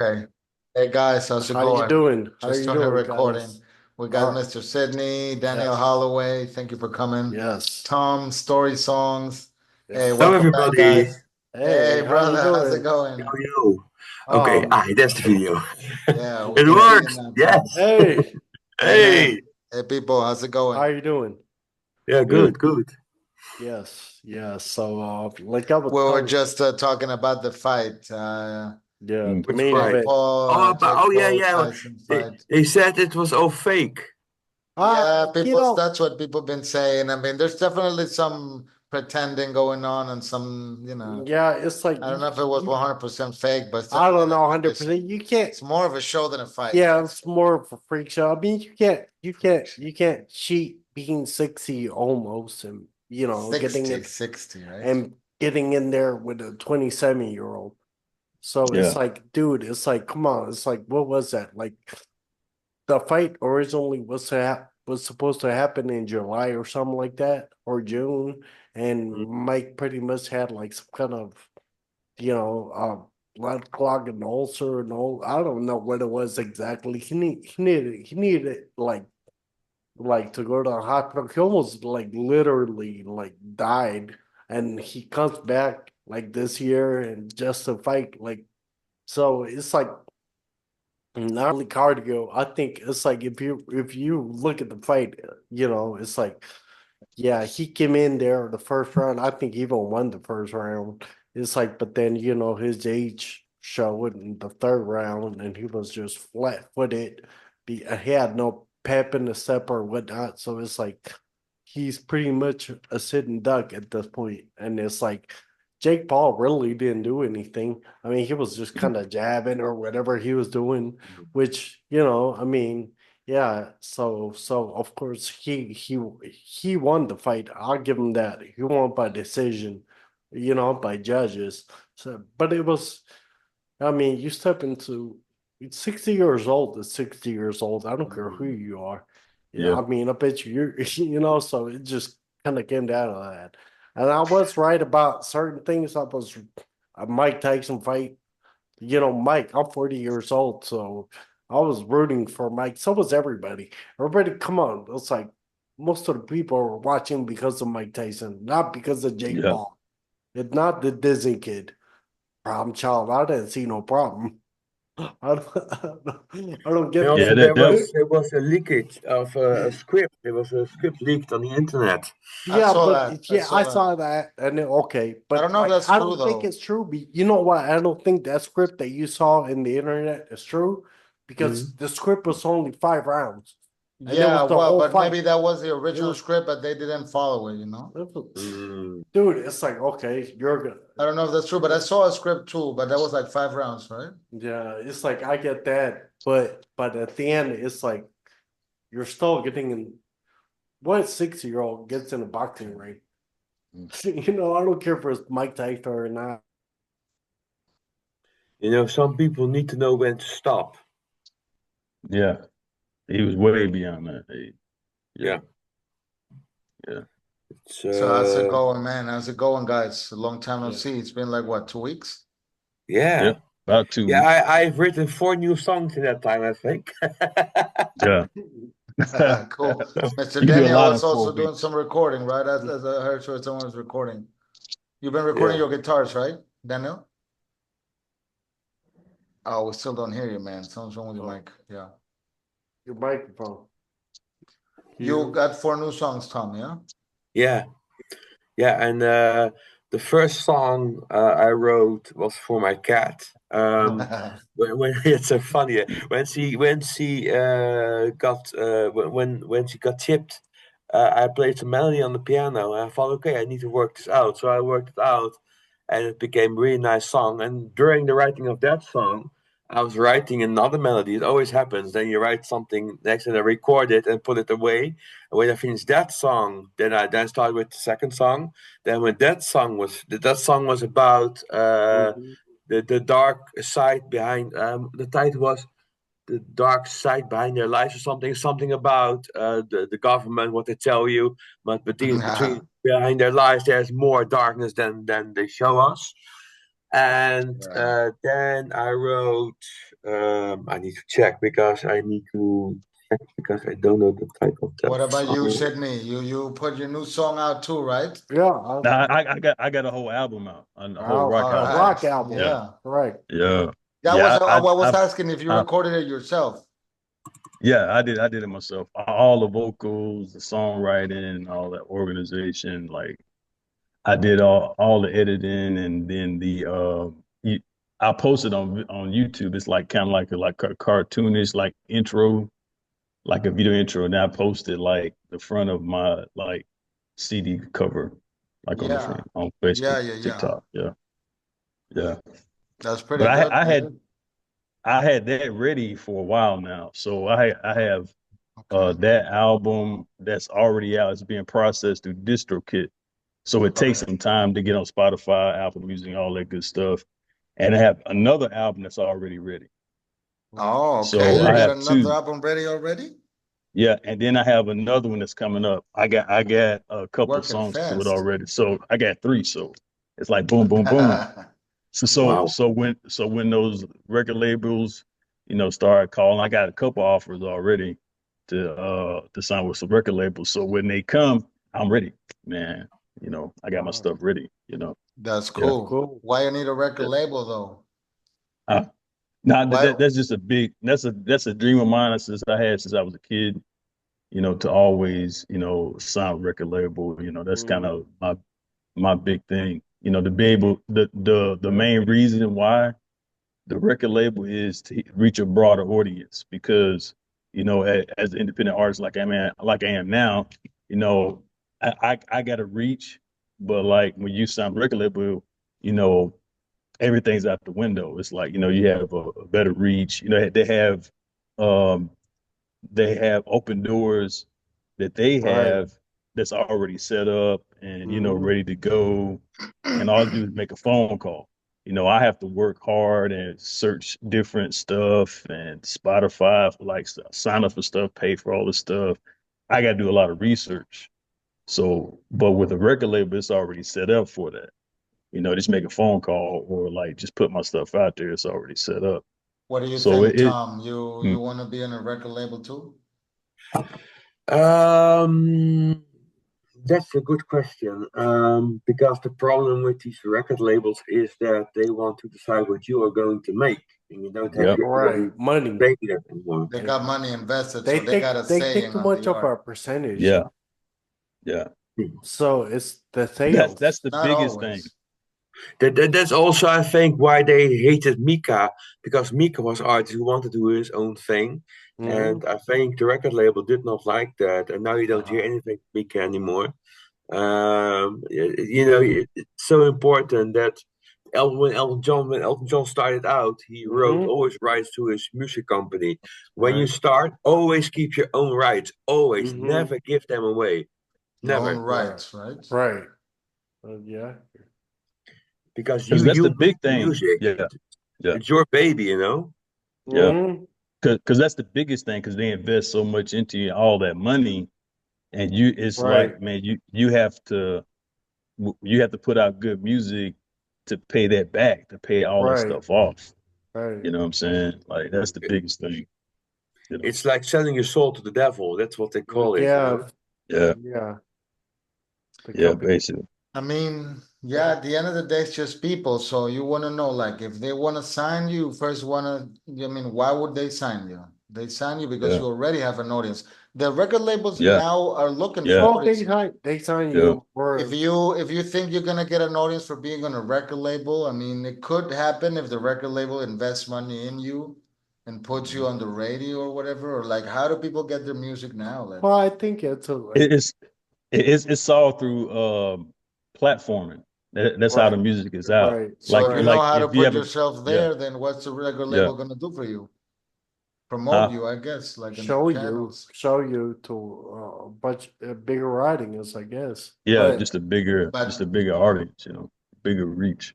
Okay. Hey guys, how's it How you going? doing? How Just you started doing, recording. guys? We got All right. Mr. Sydney, Daniel Yes. Holloway. Thank you for coming. Yes. Tom, Story Songs. Hey, Yes. Hello, welcome back, everybody. guys. Hey, Hey, how you brother, how's it doing? going? Yo. Okay, Um. that's the video. Yeah, we It can see you works. now, Tom. Yes. Hey, Hey, Hey. man. Hey, people, how's it how going? you doing? Yeah, Good. good, good. Yes. Yes. So, like I was We were telling, just talking about the fight, yeah, the Which main fight? Jake event. Paul, Oh, Jake yeah, Paul, yeah. Tyson They, fight. they said it was all fake. Yeah, You people, know, that's what people been saying. I mean, there's definitely some pretending going on and some, yeah, it's like I don't know if it was 100% fake, but it's I don't definitely know, like a 100%. You can't. it's more of a show than a fight. Yeah, it's more of a freak show. I mean, you can't cheat being 60 almost, and 60, 60, right? and getting in there with a 27-year-old. So it's Yeah. like, dude, it's like, come on, it's like, what was that? Like the fight originally was supposed to happen in July or something like that, or June, and Mm. Mike pretty much had like some kind of, blood clog and ulcer and all. I don't know what it was exactly. He needed like to go to the hospital. He almost like literally like died, and he comes back like this year and just to fight like. So it's like not really cardio. I think it's like if you look at the fight, it's like yeah, he came in there the first round. I think he even won the first round. It's like, but then his age showed in the third round, and he was just flat footed. He had no pep in the step or whatnot. So it's like he's pretty much a sitting duck at this point. And it's like Jake Paul really didn't do anything. I mean, he was just kind of jabbing or whatever he was doing, which I mean. Yeah, so of course he won the fight. I'll give him that. He won by decision, by judges. So, but it was, I mean, you step into 60 years old is 60 years old. I don't care who Mm. you are. Yeah, Yeah. I mean, I bet you're, so it just kind of came down to that. And I was right about certain things. I was a Mike Tyson fight. Mike, I'm 40 years old, so I was rooting for Mike. So was everybody. Everybody, come on. It's like most of the people are watching because of Mike Tyson, not because of Jake Yeah. Paul. It's not the Disney kid. Problem child. I didn't see no problem. I don't And get also, that. Yeah, there that was that there was a leakage of a script. There was a script leaked on the internet. I Yeah, saw but that. I yeah, I saw that. saw that, and okay, I but don't know if like, that's I true don't think though. it's true. You know what? I don't think that script that you saw in the internet is true because Mhm. the script was only 5 rounds, and it Yeah, was the well, whole but fight. maybe that was the It original was, script, but they didn't follow it. it was- Mm. dude. It's like okay, you're good. I don't know if that's true, but I saw a script too, but that was like 5 rounds, right? Yeah, it's like I get that, but at the end, it's like you're still getting in. What 60-year-old gets in a boxing ring? I don't care if it's Mike Tyson or not. Some people need to know when to stop. yeah, he was way beyond that. Yeah, Yeah. yeah, It's So how's it going, man? How's it going, guys? A long time no Yeah. see. It's been like what, 2 weeks? yeah. yep. About two Yeah, weeks. I've written four new songs in that time, I think. Yeah, Cool. Mr. you do a Daniel lot was in also doing 4 weeks. some recording, right? As I heard sure someone was recording. You've been recording Yeah. your guitars, right, Daniel? Oh, we still don't hear you, man. Something's wrong with your Oh, mic. Yeah. your microphone. You You got 4 new songs, Tom, yeah? Yeah. Yeah, and the first song I wrote was for my cat. When it's so funny when she got when she got chipped, I played some melody on the piano, and I thought, okay, I need to work this out. So I worked it out, and it became a really nice song. And during the writing of that song, I was writing another melody. It always happens. Then you write something next, and I record it and put it away. And when I finished that song, then I then started with the second song. Then when that song was about Mhm. the dark side behind the title was the dark side behind their lives or something about the government, what they tell you, but between behind their lives there's more darkness than they show us. And Right. then I wrote, I need to check because I need to check because I don't know the title of that What about you, song. Sydney? You put your new song out too, right? Yeah, Now I got a whole album out, a whole rock All a album. right. rock album. Yeah, Yeah. Right. yeah, That was yeah. I was asking if you I recorded it yourself. yeah, I did it myself. All the vocals, the songwriting, all that organization. Like I did all the editing, and then you, I posted on YouTube. It's like kind of like a cartoonish like intro, like a video intro, and I posted like the front of my like CD cover, like on the Yeah. front on Yeah, Facebook, yeah, yeah. TikTok. Yeah, yeah. That's But pretty I good, I had man. I had that ready for a while now, so I have Okay. that album that's already out. It's being processed through DistroKid. So it takes Okay. some time to get on Spotify, Apple Music, all that good stuff. And I have another album that's already ready. Oh, okay. So You I got have another two. album ready already? Yeah, and then I have another one that's coming up. I got a couple of Working songs to it fast. already. So I got three. So it's like boom, boom, boom. So so Wow. so when so when those record labels, start calling, I got a couple offers already to sign with some record labels. So when they come, I'm ready, man. I got my Wow. stuff ready. That's Yeah. That's cool. cool. Why you need a record Yeah. label though? Uh, Now Why? that's just that's a dream of mine since I was a kid, to always, sign a record label. That's kind Mhm. of my big thing. To be able the main reason why the record label is to reach a broader audience because as an independent artist like I am now, you know I got to reach, but like when you sign a record label, you know everything's out the window. It's like you have a better reach. Um they have open doors that they Right. have that's already set up and Mhm. ready to go, and all I do is make a phone call. I have to work hard and search different stuff and Spotify, like sign up for stuff, pay for all the stuff. I got to do a lot of research. So, but with a record label, it's already set up for that. Just make a phone call or like just put my stuff out there. It's already set up. What do you So think, it Tom? You mm, you want to be in a record label too? Um, that's a good question. Because the problem with these record labels is that they want to decide what you are going to make, and you don't have yep, your Right. own Money. say that anymore. They They got money invested, so they they got a take saying too on much the of art. our percentage. yeah, yeah. So it's the That's sales. the Not biggest thing. always. That's also, I think, why they hated Mika, because Mika was artist who wanted to do his own thing, Mhm. and I think the record label did not like that, and now you don't hear Uh-huh. anything from Mika anymore. It's so important that when Elton John started out, he wrote Mhm. always rights to his music company. When you Right. start, always keep your own rights. Always, Mhm. never give them away. Your own Never, Right. rights, right? Right. Yeah. because Because you that's you the make big the thing. music. Yeah, yeah, It's your baby. yeah. Mhm. Because that's the biggest thing. Because they invest so much into you, all that money, and it's Right. like, man, you have to put out good music to pay that back, to pay all that Right. stuff off. Right. You know what I'm saying? Like that's the biggest thing. You know? It's like selling your soul to the devil. That's what they call it. Yeah. Yeah, Yeah. The yeah, company. basically. I mean, yeah, at the end of the day, it's just people. So you want to know, like, if they want to sign you, first want to, I mean, why would they sign you? They sign you because Yeah, you already have an audience. The record labels yeah, now are looking yeah, for Oh, audience. they sign yeah. you for If you think you're gonna get an audience for being on a record label, I mean, it could happen if the record label invests money in you and puts you on the radio or whatever. Or like, how do people get their music now? Like, well, I think it's a It- It's it's all through platforming. That's how the right. music is out. Right. so Like if you Right. know like how to if you put have a yourself yeah, there, then what's the record yeah, label gonna do for you? Promote huh? you, I guess, like in the channels. Show you to much bigger audience, I guess. Yeah, But just a bigger audience, bigger reach,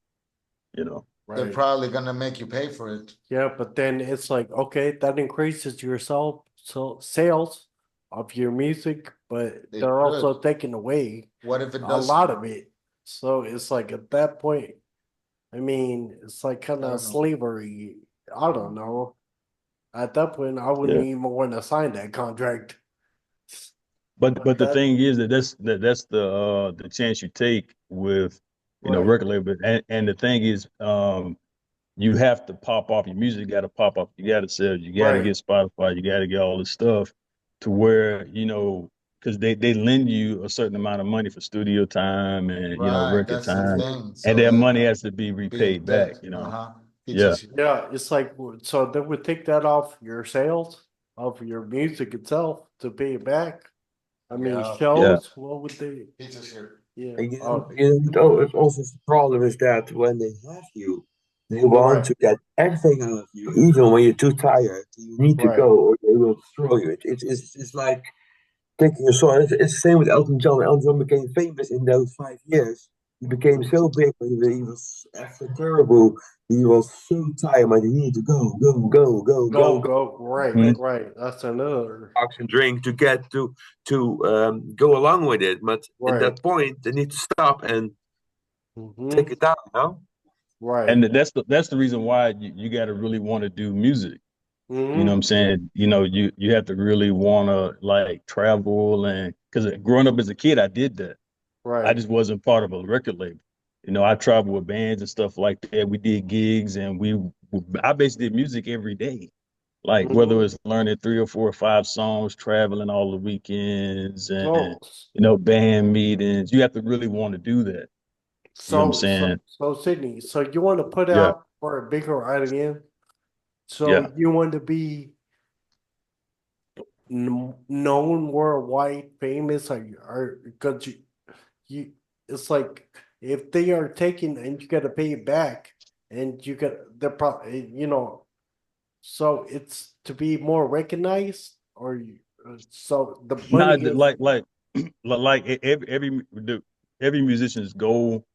you know. They're right. probably gonna make you pay for it. Yeah, but then it's like, okay, that increases your sales of your music, but It they're could. also taking away What if it a doesn't? lot of it. So it's like at that point, I mean, it's like kind I of don't know. slavery. I don't know. At that point, I wouldn't Yeah. even want to sign that contract. But the that, thing is that's the chance you take with right, record label, and the thing is you have to pop off your music, got to pop off, you got to sell, you got to right. get Spotify, you got to get all this stuff to where because they lend you a certain amount of money for studio time and Right, record that's the time, thing. and So that it money has to be be in repaid back. debt. Uh-huh. Yeah, Teaches you. Yeah, it's like so they would take that off your sales of your music itself to pay it back. I mean, Yeah. yeah. shows. What would they? Teaches you. Yeah. And Oh, it's also the problem is that when they have you, they want right, to get everything out of you, even when you're too tired. You need to right. go, or they will destroy you. It's like taking a song. It's the same with Elton John. Elton John became famous in those 5 years. He became so big, but he was after terrible. He was so tired, but he needed to Go, go go. Right, Mhm. right. That's another. box and drink to get to go along with it. But at Right. that point, they need to stop and take Mm-hmm. it down. No, Right. And that's the reason why you got to really want to do music. You know what Mm-hmm. I'm saying? You have to really want to like travel, and because growing up as a kid, I did that. I Right. just wasn't part of a record label. I traveled with bands and stuff like that. We did gigs, and I basically did music every day. Like whether Mm-hmm. it's learning 3 or 4 or 5 songs, traveling all the weekends, and So, band meetings. You have to really want to do that. You know what I'm saying? Sydney. So you want to put Yeah, out for a bigger audience. So yeah. you want to be known worldwide, famous, or because you, it's like if they are taking and you got to pay it back, and you got the so it's to be more recognized, or so the money Not is like every musician's goal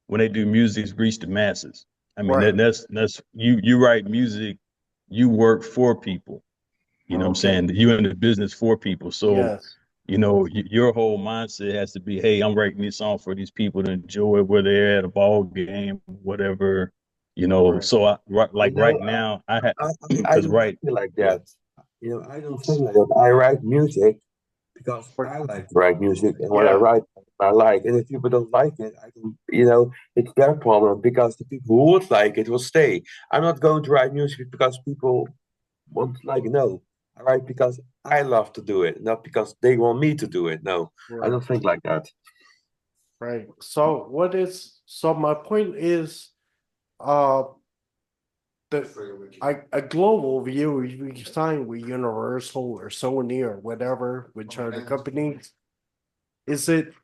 when they do music is reach the masses. I mean right. that's you write music, you work for people. You know what I'm Okay. saying? You're in the business for people. So, Yes. your whole mindset has to be, hey, I'm writing this song for these people to enjoy where they're at a ball game, whatever. Right. So you like know, right now, I had I because don't right, feel like yeah, that. I don't think like that. I write music because I like to write music, and what I Yeah. write, I like. And if people don't like it, I don't. It's their problem because the people who would like it will stay. I'm not going to write music because people want to like it. No, I write because I love to do it, not because they want me to do it. No, I Right. don't think like that. Right. So my point is, uh, the a global view, we sign with Universal or Sony or whatever, which are the companies. Is it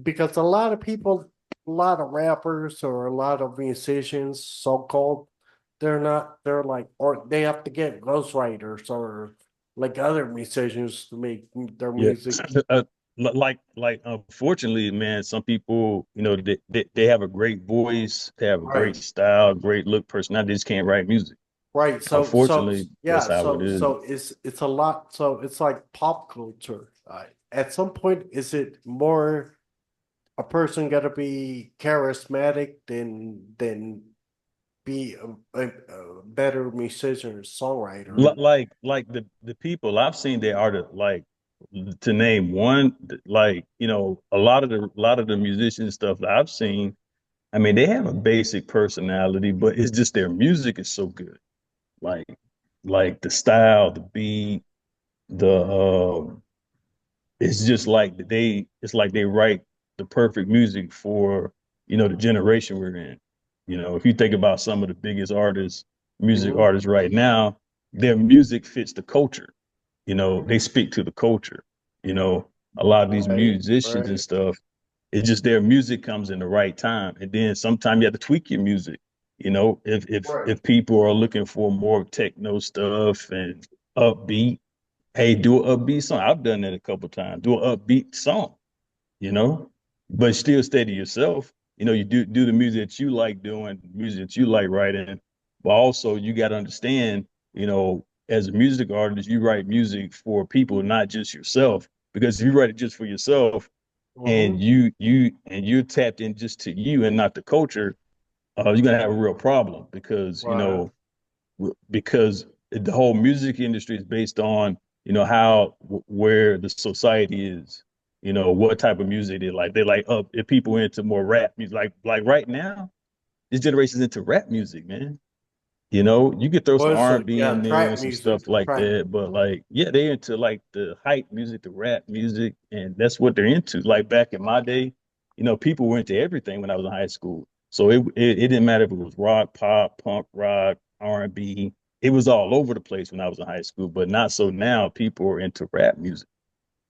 because a lot of people, a lot of rappers or a lot of musicians, so called, they're like, or they have to get ghostwriters or like other musicians to make their yeah. music. Like unfortunately, man, some people, they have a great voice, they have a great Right. style, great look, personality, they just can't write music. Right. Unfortunately, that's Yeah. how it is. So it's a lot. So it's like pop culture. At some point, is it more a person got to be charismatic than be a better musician or songwriter? Like the people I've seen, they are like, to name one, like a lot of the musician stuff that I've seen. I mean, they have a basic personality, but it's just their music is so good. Like like the style, the beat, the it's just like it's like they write the perfect music for the generation we're in. If you think about some of the biggest artists, music Hmm. artists right now, their music fits the culture. They speak to the culture. You know, a lot of these Right. musicians and Right. stuff, it's just their music comes in the right time. And then sometimes you have to tweak your music. Right. If people are looking for more techno stuff and upbeat, hey, do an upbeat song. I've done that a couple times. Do an upbeat song, you know, but still stay to yourself. You do the music that you like doing, music that you like writing, but also you got to understand, as a music artist, you write music for people, not just yourself. Because if you write it just for yourself and Hmm. you're tapped in just to you and not the culture, you're gonna have a real problem because Right. because the whole music industry is based on how where the society is, what type of music they like. They like if people into more rap music, like right now, this generation's into rap music, man. You could throw some Was it? R&B Yeah, in there and trap some music. stuff like Trap. that, but like, yeah, they into like the hype music, the rap music, and that's what they're into. Like back in my day, people were into everything when I was in high school. So it didn't matter if it was rock, pop, punk, rock, R&B. It was all over the place when I was in high school, but not so now. People are into rap music.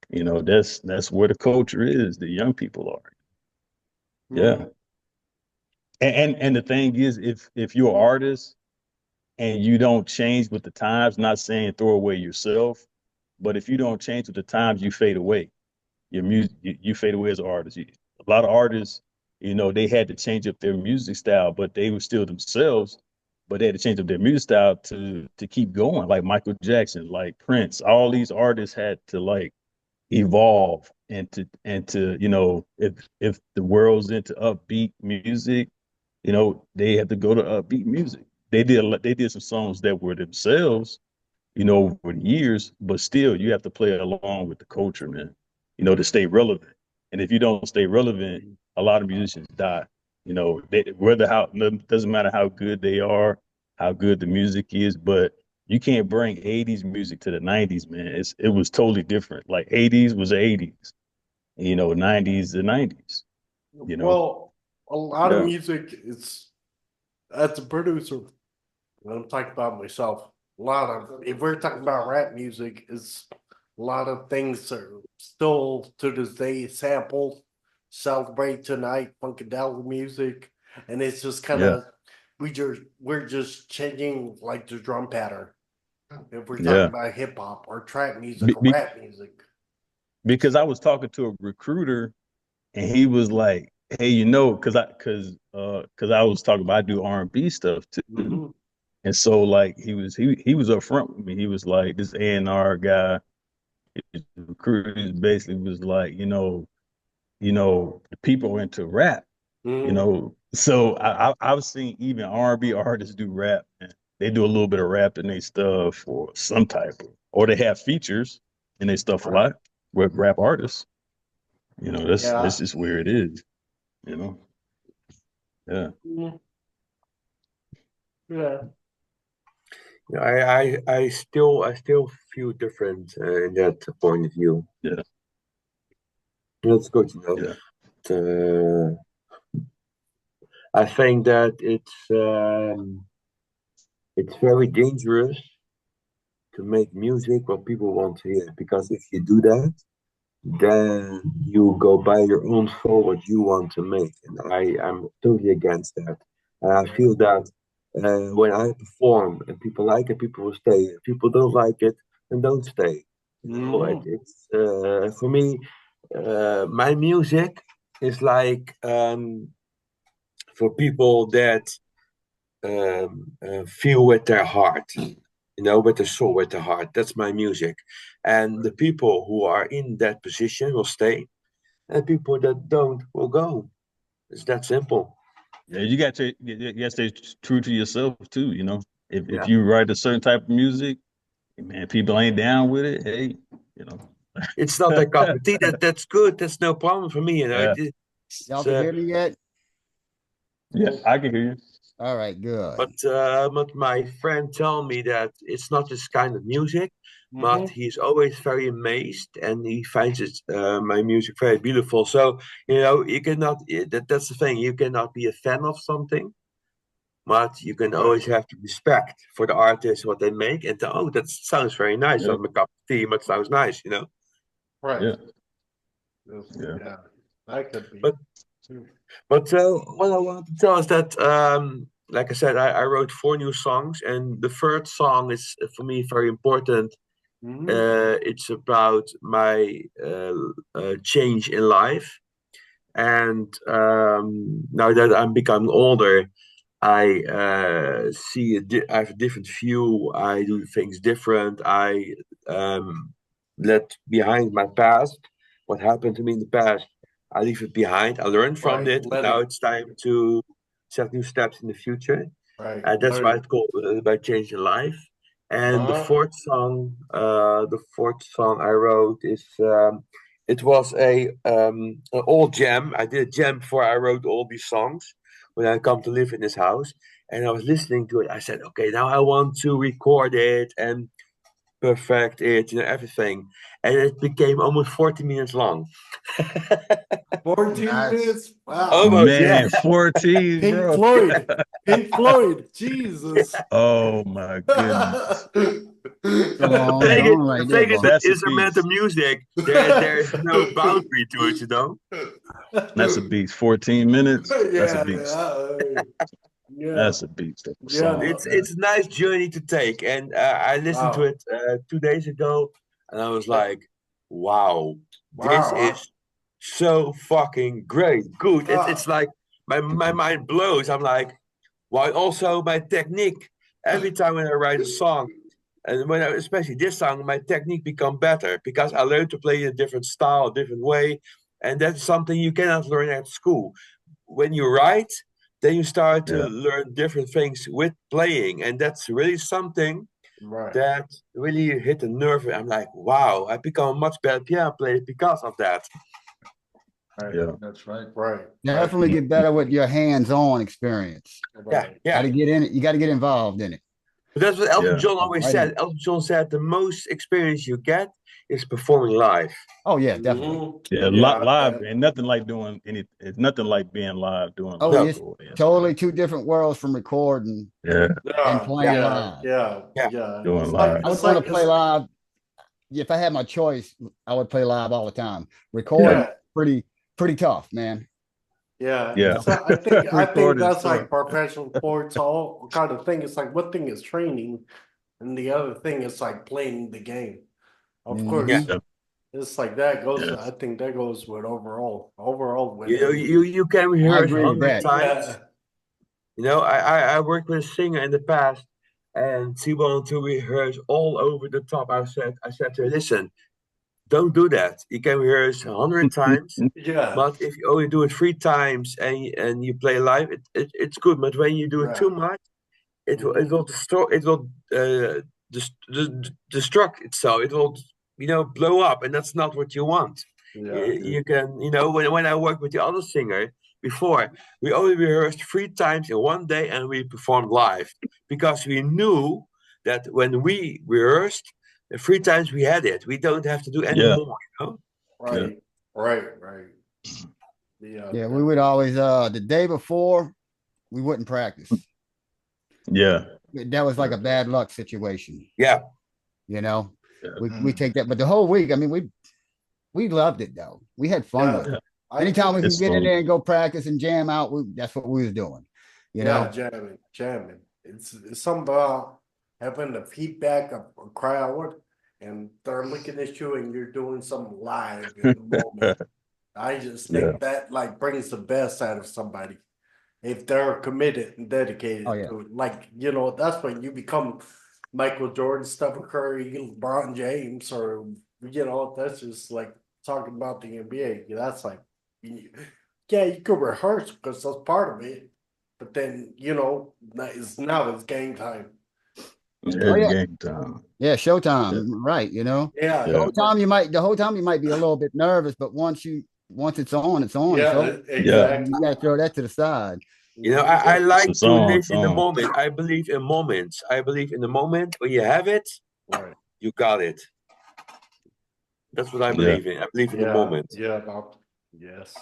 That's where the culture is. The young people are. Yeah. Mhm. And the thing is, if you're an artist and you don't change with the times, not saying throw away yourself, but if you don't change with the times, you fade away. Your music, you fade away as an artist. A lot of artists, they had to change up their music style, but they were still themselves. But they had to change up their music style to keep going. Like Michael Jackson, like Prince, all these artists had to like evolve and to if the world's into upbeat music, they have to go to upbeat music. They did some songs that were themselves, over the years, but still you have to play along with the culture, man, to stay relevant. And if you don't stay relevant, a lot of musicians die. Whether how doesn't matter how good they are, how good the music is, but you can't bring 80s music to the 90s, man. It was totally different. Like 80s was the 80s, 90s the 90s, you know. Well, a lot of Yeah. music is, as a producer, and I'm talking about myself. A lot of, if we're talking about rap music, is a lot of things are still to this day sampled. Celebrate Tonight, funkadelic music, and it's just kind Yeah. of we're just changing like the drum pattern. If we're talking Yeah. about hip hop or trap Be, music or be, rap music. because I was talking to a recruiter and he was like, "Hey, because I was talking about I do R&B stuff too." Hmm. And so like he was up front with me. He was like, this A&R guy, his recruiter basically was like, the people are into rap, Hmm. So I've seen even R&B artists do rap, man. They do a little bit of rap in their stuff or some type of, or they have features in their stuff a Right. lot with rap artists. That's Yeah. just where it is, you know. Yeah. Mhm. Yeah. I still feel different in that point of view. Yeah. That's good to know. Yeah. Uh, I think that it's very dangerous to make music what people want to hear, because if you do that, then you go by your own soul what you want to make, and I'm totally against that. And I feel that when I perform and people like it, people will stay. If people don't like it, then don't stay. Hmm. It's for me, my music is like for people that feel with their heart, with their soul, with their heart. That's my music. And the people who are in that position will stay, and people that don't will go. It's that simple. Yeah, you got to stay true to yourself too. If Yeah. you write a certain type of music, man, people ain't down with it. Hey, you know. It's not a cup of tea. That's good. That's no problem for me. Yeah, It's, Y'all can hear me yet? yeah, I can hear you. All right, good. but my friend told me that it's not this kind of music, but Hmm. he's always very amazed and he finds my music very beautiful. So you cannot. That's the thing. You cannot be a fan of something, but you can Right. always have the respect for the artist, what they make, and oh, that sounds very nice. Yeah, Not my cup of tea, but sounds nice. Right. yeah, Yes. yeah, Yeah. That could be. But what I want to tell is that, like I said, I wrote 4 new songs, and the third song is for me very important. Hmm. It's about my change in life, and now that I'm becoming older, I I have a different view. I do things different. I let behind my past, what happened to me in the past. I leave it behind. I learned from Right. it, and Let now it. it's time to set new steps in the future. Right. And that's why it's called About Changing Life. And the fourth song I wrote is it was an old jam. I did a jam before I wrote all these songs when I come to live in this house. And I was listening to it. I said, okay, now I want to record it and perfect it, everything. And it became almost 40 minutes long. 14 Nice. minutes. Wow. Almost, yeah. Man, 14, Pink bro. Floyd. Pink Floyd. Jesus. Oh my goodness. Go on, The thing go is, on right the there, thing is boy. that That's a instrumental beast. music, there's no boundary to it. That's a beast. 14 minutes. That's a Yeah, beast. yeah. That's a beast of a Yeah, song. no. It's a nice journey to take, and I listened to Wow. it 2 days ago, and I was like, wow, this Wow. is so fucking great, good. It's Ah. like my mind blows. I'm like, wow. Also, my technique. Every time when I write a song, and especially this song, my technique become better because I learned to play in a different style, a different way, and that's something you cannot learn at school. When you write, then you start to Yeah. learn different things with playing, and that's really something Right. that really hit the nerve. I'm like, wow, I become a much better piano player because of that. Right. Yeah. That's right. Right. Definitely get better with your hands-on experience. Right. Got to get in it. You got to get involved in it. But that's what Elton Yeah. John always Right said. in. Elton John said the most experience you get is performing live. Oh yeah, definitely. Mhm. Yeah, Yeah, live and nothing like doing any. It's nothing like being live doing. Oh, No. live it's audience. totally two different worlds from recording Yeah, and playing yeah, live. yeah, Yeah. yeah. Doing It's live. I would it's want like to play it's- live. If I had my choice, I would play live all the time. Recording, pretty tough, man. Yeah, Yeah. So I think Recording that's stuff. like professional sports all kind of thing. It's like one thing is training, and the other thing is like playing the game. Of Mhm. course, Yeah. it's like that goes. Yes. I think that goes with overall with You can rehearse agree with 100 that. times. Yeah. You know, I worked with a singer in the past, and she wanted to rehearse all over the top. I said to her, listen, don't do that. You can rehearse 100 times, Yeah, but if you only do it 3 times and you play live, it's good. But when you do it too much, it will destroy. It will destruct itself. It will blow up, and that's not what you want. You can when I worked with the other singer before, we only rehearsed 3 times in one day, and we performed live because we knew that when we rehearsed the 3 times we had it, we don't have to do any Yeah. more. right. Yeah, Yeah, we would always the day before we wouldn't practice. Yeah. That was like a bad luck situation. Yeah. You know, Yeah. we take that, but the whole week, I mean, we loved it though. We had fun with it. Anytime we can It's get in fun. there and go practice and jam out, that's what we was doing. You know, jamming. It's something about having the feedback of a crowd, and they're looking at you, and you're doing something live in the moment. I just think that like brings the best out of somebody if they're committed and dedicated to it. Like, that's when you become Michael Jordan, Stephen Curry, LeBron James, or that's just like talking about the NBA. That's like, yeah, you could rehearse because that's part of it, but then now it's game time. Game time. Yeah, showtime, right? Yeah. The whole time you might be a little bit nervous, but once it's on, it's on. Yeah, So exactly. you got to throw that to the side. I like It's to on, live it's in the on. moment. I believe in moments. I believe in the moment when you have it, Right. you got it. That's what I believe in. I believe in the moment. Yeah, yes.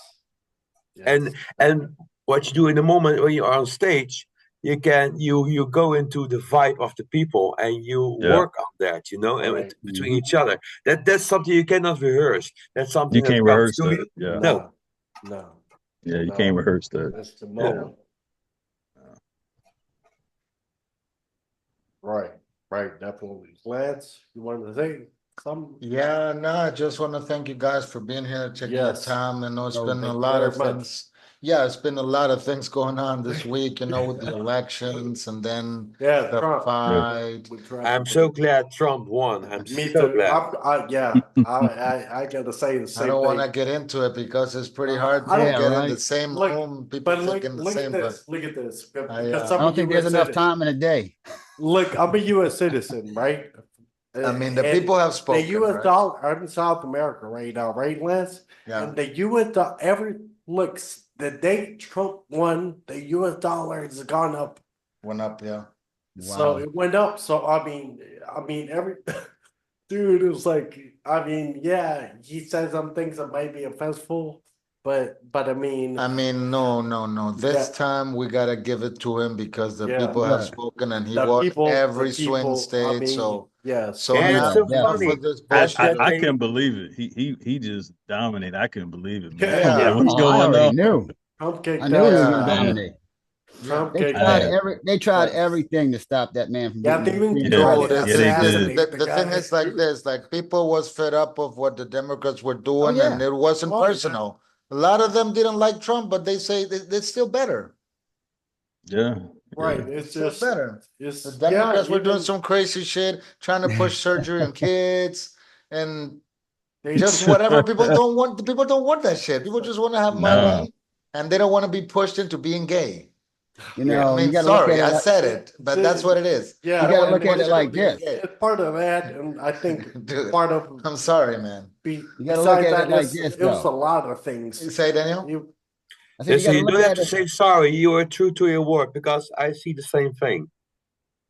And what you do in the moment when you're on stage, you go into the vibe of the people and you work on that, and between each other. That's something you cannot rehearse. That's something You that can't comes rehearse to you. that. Yeah. No. Yeah, you can't rehearse that. That's the moment. Right, definitely. Lance, you wanted to say something? Yeah, no, I just want to thank you guys for being here, taking the time. I know it's been a lot of things Yeah, it's been a lot of things going on this week, with the elections and then Yeah, the Trump. fight. With Trump. I'm so glad Trump won. I'm Me so too. glad. Yeah, I gotta say the I same don't want to thing. get into it because it's pretty hard I to don't- Yeah, get in the right. same Look, room, people but look, thinking the look at same, but this. Look at this. I, Because I some don't of think you there's had enough said it. time in a day. Look, I'm a U.S. citizen, right? I mean, the And people have the spoken, U.S. right? dollar. I'm in South America right now, right, Lance? Yeah. And the U.S. looks the day Trump won, the U.S. dollar has gone up. Went up, yeah. So Wow. it went up. So I mean, every dude is like, yeah, he said some things that might be offensive, but I mean, I mean, no. This Yeah. time we gotta give it to him because the Yeah. people have Right. spoken and he the won people, every swing state. So yes. so Yeah, now it's so Yeah, enough funny. with this I, That I bullshit. that I they couldn't believe it. He just dominated. I couldn't believe it, man. Yeah. Yeah. What's Oh, I going already on? knew. Trump I kicked knew he was ass. gonna Yeah. Man, dominate. Trump They kicked tried ass. they tried Yes. everything to stop that man from Yeah, they even being yeah, tried Dude, to president. yeah, they did. assassinate the the thing guy. is like this, like people was fed up of what the Democrats were Oh doing and yeah. it wasn't Oh, yeah. personal. A lot of them didn't like Trump, but they say it's still better. Yeah, Right. yeah. It's Still just, better. it's, The yeah, Democrats were doing even some crazy shit, trying to push surgery on kids and they just whatever people don't want. The people don't want that shit. People just want to have Nah. money and they don't want to be pushed into being gay. You Yeah. I know, you mean, got to look at sorry, it I like said it, but that's what it is. Yeah, I don't gotta want to look be at it pushed into like being this. gay. it's part of that, and I think Dude, part of I'm sorry, man. you got to look besides at it that, like this, it was a though. lot of things. Say, Daniel? You, I said you got Listen, to you look don't have at to it. say sorry. You are true to your word because I see the same thing.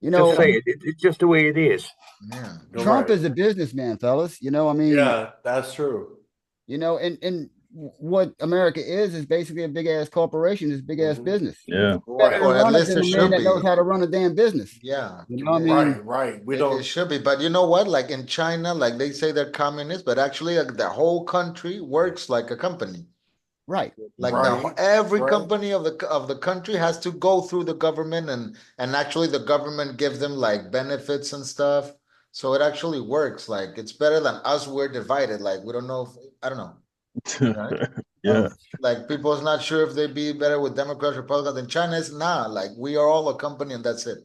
You Just know, say it. It's just the way it is. Yeah. you're Trump right. is a businessman, fellas. I mean, Yeah, that's true. and what America is basically a big ass corporation, is big ass Mhm. business. Right, Better to Or at run it least than it a man should that knows be. how to run a damn business. Yeah. I mean, right. We It don't. should be, but you know what? Like in China, like they say they're communist, but actually, like, the whole country works like a company. right. Like Right, every right. company of the country has to go through the government, and actually the government gives them like benefits and stuff. So it actually works. Like it's better than us. We're divided. Like we don't know. I don't know. Right? Yeah. Like people's not sure if they'd be better with Democrats, Republicans. Than China is not. Like we are all a company, and that's it.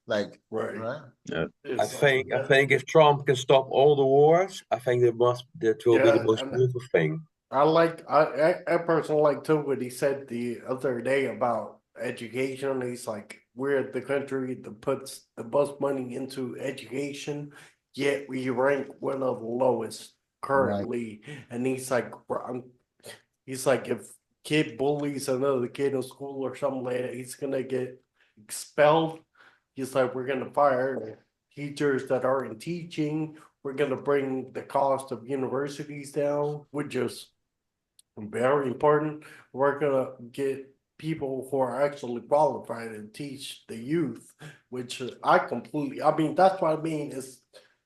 Like Right. right. Yeah. I think if Trump can stop all the wars, I think that will be the Yeah, most and beautiful thing. I personally like too what he said the other day about education. He's like, we're the country that puts the most money into education, yet we rank one of the lowest currently. And he's like, he's like, if kid bullies another kid in school or something like that, he's gonna get expelled. He's like, we're gonna fire teachers that aren't teaching. We're gonna bring the cost of universities down, which is very important. We're gonna get people who are actually qualified and teach the youth, which I mean, that's what I mean is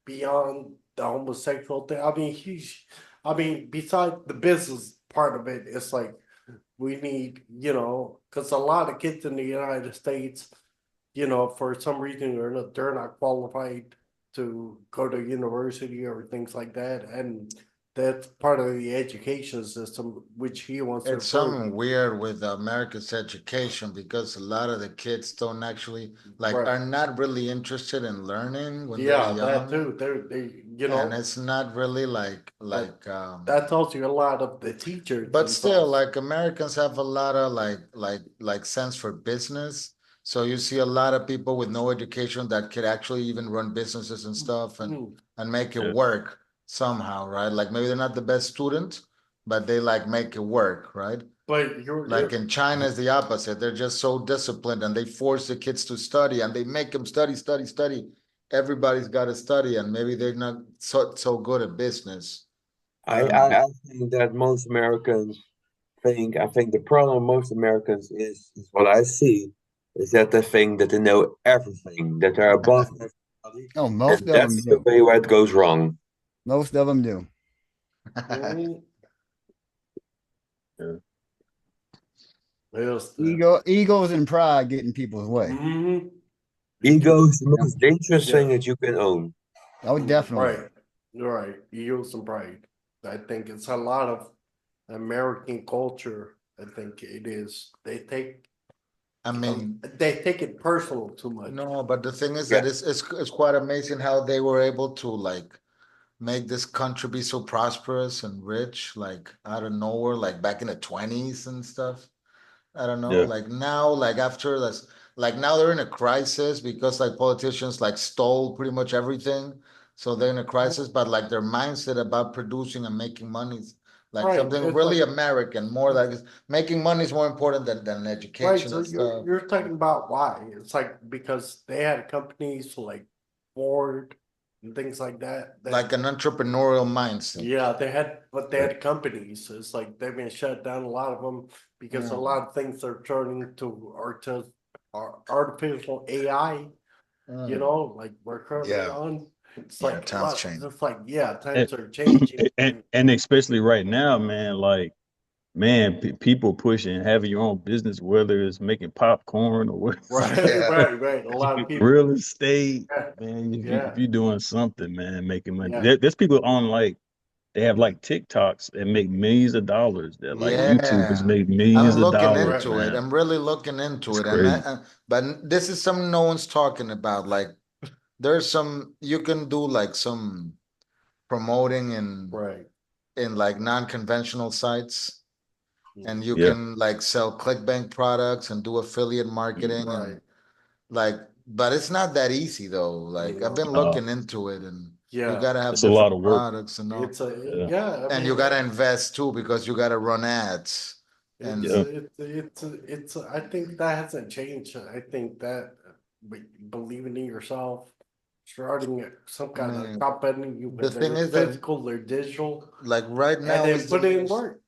beyond the homosexual thing. I mean, besides the business part of it, it's like we need, because a lot of kids in the United States, for some reason or another, they're not qualified to go to university or things like that, and that's part of the education system which he wants to It's improve. something weird with America's education because a lot of the kids don't actually Right. are not really interested in learning when Yeah, they're that young. too. And it's not really That tells you a lot of the teachers. but still, themselves. like Americans have a lot of like sense for business. So you see a lot of people with no education that could actually even run businesses and stuff and make it Yeah. work somehow, right? Like maybe they're not the best student, but they like make it work, right? But you're Like in China is the opposite. They're just so disciplined and they force the kids to study and they make them study, study, study. Everybody's got to study and maybe they're not so good at business. I think that most Americans I think the problem with most Americans is what I see is that they think that they know everything, that they're above everybody, Oh, and most of them that's the do. way where it goes wrong. Most of them do. Mhm. Yeah. Yes, Egos and pride get in people's way. Mhm. Ego is the most dangerous Yeah. thing that you can own. Oh, definitely. Right. You're right. You use some pride. I think it's a lot of American culture I think it is. They take I mean, it personal too much. no, but the thing is Yeah. that it's quite amazing how they were able to like make this country be so prosperous and rich, like out of nowhere, like back in the 20s and stuff. I don't know. Yeah. Like now, like after this, like now they're in a crisis because like politicians like stole pretty much everything. So they're in a crisis, but like their mindset about producing and making money is like Right, something it's really like- American, more like making money is more important than Right, education so and stuff. you're talking about why? It's like because they had companies like Ford and things like that. Like an entrepreneurial mindset. Yeah, they had companies. It's like they've been shut down, a lot of them, because a Mm. lot of things are turning to artificial AI, you Mm. know, like we're currently Yeah. on. It's Yeah, like a times lot, change. it's like, yeah, times are changing. And especially right now, man, like, man, people pushing having your own business, whether it's making popcorn or what, Right, Yeah. right. A lot of people. real estate, Yeah, man. yeah. If you're doing something, man, making money. Yeah. There's people on like they have like TikToks that make millions of dollars. That like YouTubers Yeah. make millions I'm of looking dollars, into it. man. I'm really looking into It's it. crazy. But this is something no one's talking about. Like there's some you can do like some promoting Right. in like non-conventional sites, and you Yeah. can like sell ClickBank products and do affiliate marketing Right. and like, but it's not that easy though. Like I've been looking into it, and you Yeah, gotta have It's a lot different of work. products and all. it's a, Yeah. yeah, I And mean, you gotta invest too because you gotta run ads. And It's, Yeah. it's, I think that hasn't changed. I think that believing in yourself, starting some kind Man, of company, the whether thing it's is that physical or digital, like right and now then is the put in most- work.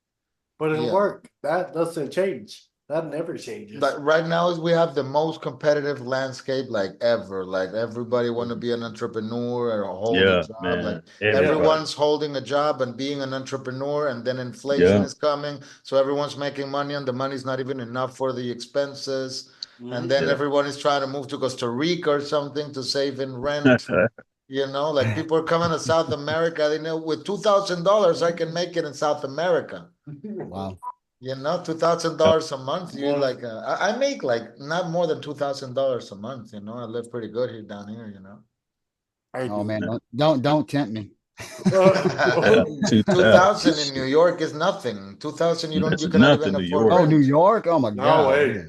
Put in Yeah. work. That doesn't change. That never changes. But right now is we have the most competitive landscape like ever. Like everybody want to be an entrepreneur or hold a Yeah, job. man. Like Everybody. everyone's holding a job and being an entrepreneur, and then inflation Yeah. is coming, so everyone's making money, and the money's not even enough for the expenses. And then Yeah. everyone is trying to move to Costa Rica or something to save in rent. You know, like people are coming to South America. They know with $2,000 I can make it in South America. Wow. You know, $2,000 a month. You Well- like, I make like not more than $2,000 a month. You know, I live pretty good here down here. You know, I Oh do. man, don't tempt me. Yeah. 2,000 in New York is nothing. 2,000, you That's cannot nothing, even New afford York. Oh, rent. New York? Oh my No God. way.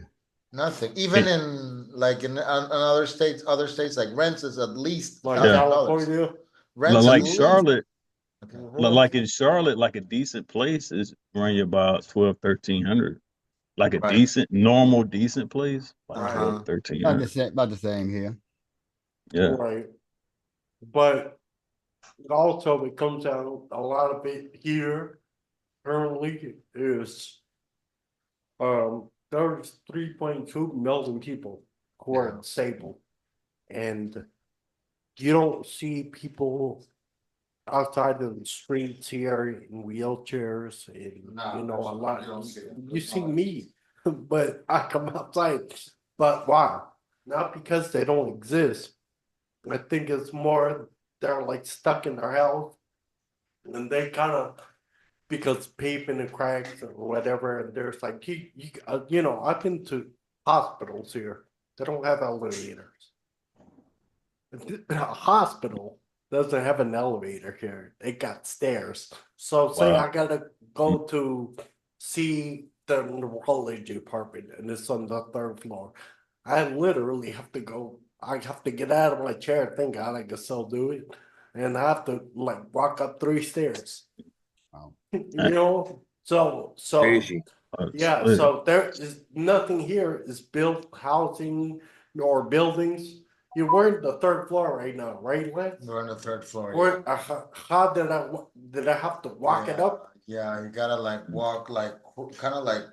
Nothing. Even in like in other states, like rents is at least Like Yeah. $1,000. California. Rents Like at least. Charlotte, Okay. like in Charlotte, like a decent place is run you about 1,200, 1,300. Like a Right. decent, normal, decent place, like Uh-huh. 12, About 1,300. about the same here. Yeah. Right. But also it comes out a lot of it here currently is there's 3.2 million people who are disabled. And you don't see people outside of the streets here in wheelchairs and No, you know a you lot. don't see them. You see me, but I come outside. But why? Not because they don't exist. I think it's more they're like stuck in their house, and they kind of because pavement and cracks or whatever. And there's like you know I've been to hospitals here. They don't have elevators. A hospital doesn't have an elevator here. It got stairs. So say Wow. I gotta go to see the neurology department and it's on the third floor. I literally have to go. I have to get out of my chair. Thank God I can still do it, and I have to like walk up 3 stairs. Wow. You know, so Crazy. yeah. So there is nothing here is built housing or buildings. We're in the 3rd floor right now, right, Lance? We're on the 3rd floor. Where, how did I have to walk it up? Yeah, you gotta like walk like kind of like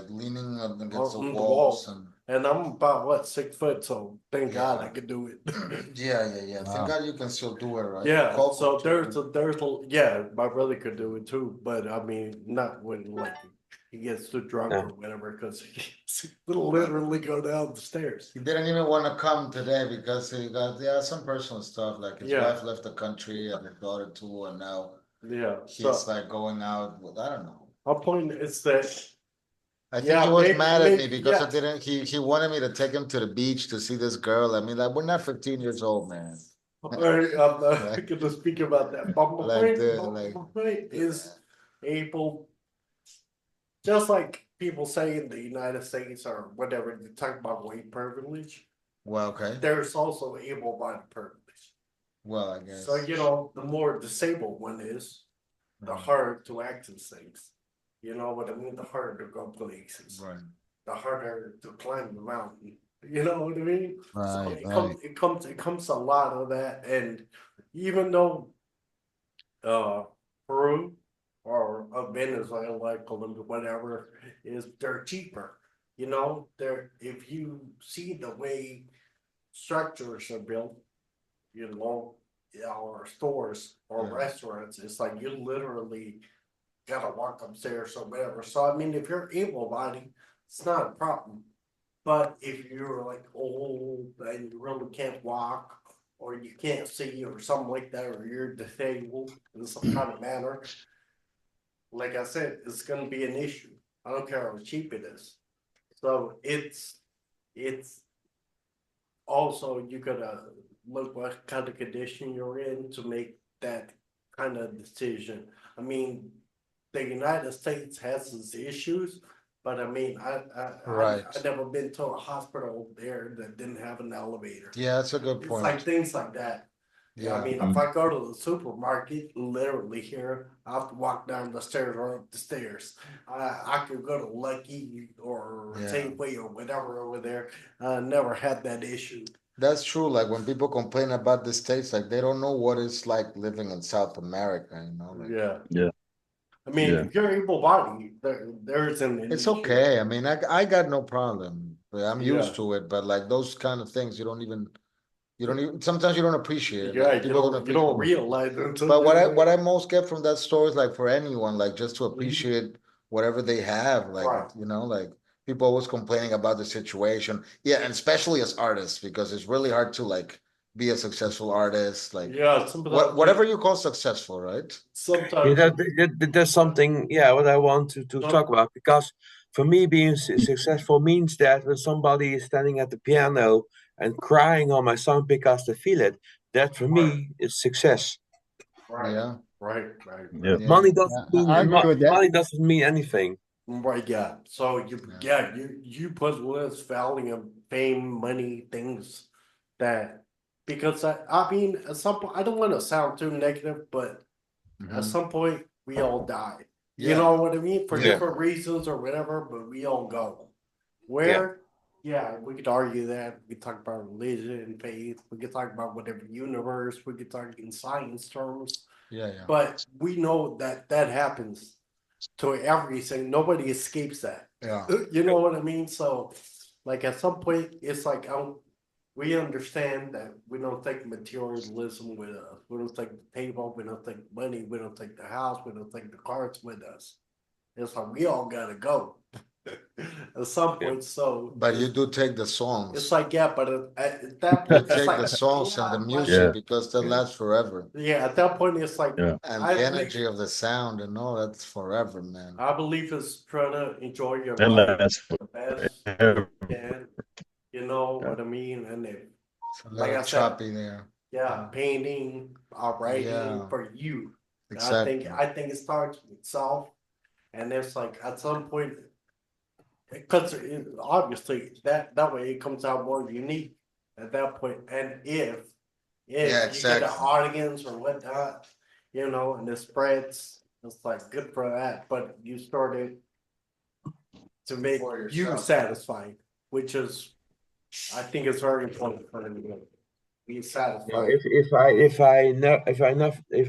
leaning up against the On the walls wall. and And I'm about what 6 foot, so thank God I Yeah. could do it. yeah. Wow. Thank God you can still do it, right? Yeah, Coco so too. yeah, my brother could do it too, but I mean, not when like he gets too drunk Yeah. or whatever, because he literally go down the stairs. He didn't even want to come today because he got some personal stuff. Like his Yeah. wife left the country and his daughter too, and now Yeah, he's so like going out with I don't know. My point is that I think Yeah, he was maybe- mad at me maybe- because I yeah. didn't. He wanted me to take him to the beach to see this girl. I mean, like we're not 15 years old, man. I'm not Like- gonna speak about that, but my Like point, the- my- like- my point is able, just like people say in the United States or whatever, they talk about white privilege, Well, okay. there's also able-bodied privilege. Well, I guess. So, you know, the more disabled one is, the harder to access things. You know what I mean? The harder to go places, Right. the harder to climb the mountain. You know what I mean? So Right, it comes a lot of that, and even though Peru or Venezuela, Colombia, whatever, they're cheaper. You know, if you see the way structures are built, you know, or stores or Yeah. restaurants, it's like you literally gotta walk upstairs or whatever. So I mean, if you're able-bodied, it's not a problem. But if you're like old and you really can't walk, or you can't see, or something like that, or you're disabled in some kind of manner, like I said, it's gonna be an issue. I don't care how cheap it is. So it's also, you gotta look what kind of condition you're in to make that kind of decision. I mean, the United States has its issues, but I mean, Right. I've never been to a hospital there that didn't have an elevator. Yeah, that's a good It's point. like things like that. Yeah, I Yeah. mean, if I go to the supermarket, literally here, I have to walk down the stairs or up the stairs. I could go to Lucky or Yeah. Safeway or whatever over there. I never had that issue. That's true. Like when people complain about the States, like they don't know what it's like living in South America, you know? Like, Yeah. Yeah. I mean, Yeah. if you're able-bodied, there isn't an it's issue. okay. I mean, I got no problem. But I'm used Yeah. to it, but like those kind of things, you don't even sometimes you don't appreciate it. Yeah, Like, you people don't appreciate it. realize it until But what you're I there. most get from that story is like for anyone, like just to appreciate whatever they have, like Right. you know, like people always complaining about the situation. Yeah, and especially as artists, because it's really hard to like be a successful artist, like Yeah, sometimes whatever you call successful, right? sometimes There's something, yeah, what I want to talk about, because for me, being successful means that when somebody is standing at the piano and crying on my song because they feel it, that for me is success. right, Yeah. right. Yeah. Yeah. Money doesn't Yeah, I agree with that. money doesn't mean anything. Right, yeah. So you put less value on fame, money, things that because I mean at some point I don't want to sound too negative, but at Mhm. some point we all die. You Yeah. know what I mean? For Yeah. different reasons or whatever, but we all go. Where yeah, we could argue that. We could talk about religion, faith, we could talk about whatever universe, we could talk in science terms. Yeah. But we know that that happens to everything. Nobody escapes that. Yeah. You know what I mean? So, like at some point, it's like we understand that we don't take materialism with us. We don't take the table. We don't take money. We don't take the house. We don't take the cars with us. It's like we all gotta go at some point. So, But you do take the songs. it's like yeah, but at that You point, it's take like the songs and the yeah, music Yeah. because that lasts forever. yeah, at that point, it's like Yeah. And I the believe- energy of the sound and all that's forever, man. I believe it's trying to enjoy your That life lasts the best forever. you can. You know what I mean? And if It's a Like I little said, choppy there. yeah, painting, writing Yeah. for you. Exactly. I think it starts with self, and it's like at some point, because obviously that way it comes out more unique at that point. And if Yeah, you get exactly. an audience or whatnot, you know, and it spreads, it's like good for that. But you started to make For you yourself. satisfied, which is, I think it's very important for everyone. Be Now, satisfied. if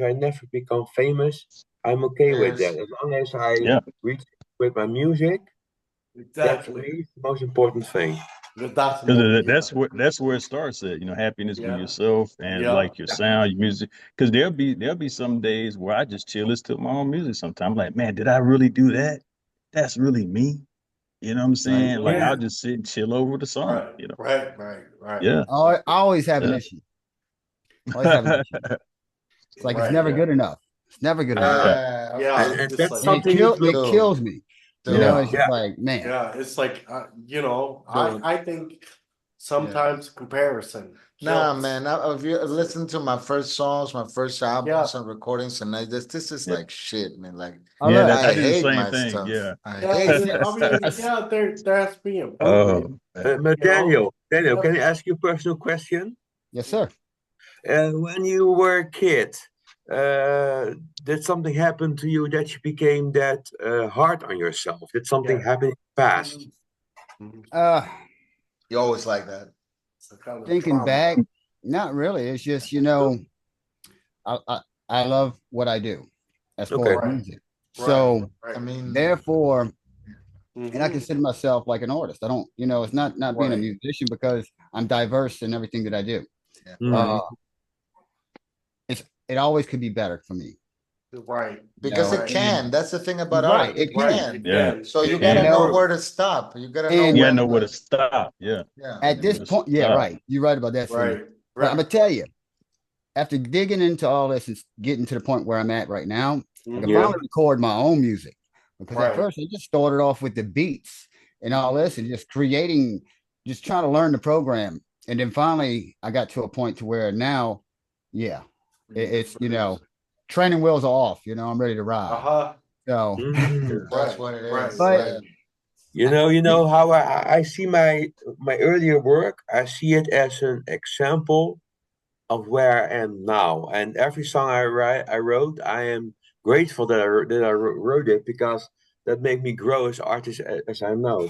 I never become famous, I'm okay with Yes. that. As long as I Yeah. reach with my music, that for me Exactly. is the most important thing. That's Because that's where it starts at, happiness Yeah. with yourself and Yeah. like your sound, your music. Because there'll be some days where I just chill, listen to my own music. Sometimes, like, man, did I really do that? That's really me. You know what I'm saying? Like, Yeah. I'll just sit and chill over the song. Right. Yeah. I always have an Yeah. issue. Always have an issue. It's like Right, it's never yeah. good enough. It's never gonna happen. Yeah, Yeah. And it's that's like- something you It do. kills me. You know, it's just Yeah. like, man. Yeah, it's like Don't. I think sometimes comparison. Nah, kills. man. If you listen to my first songs, my first albums and recordings, and this is like shit, man. Like Yeah, I I do the hate same my thing. stuff. Yeah. I Yeah, hate yeah, my I mean, stuff. yeah, there has to be Oh, improvement. man. But Daniel, can I ask you a personal question? Yes, sir. When you were a kid, did something happen to you that you became that hard on yourself? Did something Yeah. happen fast? You always like that. It's a kind of Thinking trauma. back, not really. It's just, I love what I do as far Okay. as music. So Right. I mean, therefore, Mhm. and I consider myself like an artist. I don't, it's not being a Right. musician because I'm diverse in everything that I do. Mhm. It always could be better for me. Right. because No, it can. That's the thing about Right, art. it It can. can. Yeah. So you It gotta can. know where to stop. You gotta know And- You gotta when know where to stop. Yeah. Yeah. At this Just point, yeah, stop. right. You're right about that. Cindy. Right. But I'm gonna tell you, after digging into all this and getting to the point where I'm at right now, I can Yeah. finally record my own music. Because Right. at first I just started off with the beats and all this and just creating, just trying to learn the program. And then finally I got to a point to where now, yeah, it's training wheels are off, I'm ready to ride. Uh-huh. So Mhm. That's what it is. Right. But- yeah. You know how I see my earlier work. I see it as an example of where I am now. And every song I wrote, I am grateful that I wrote it because that made me grow as artist as I am now.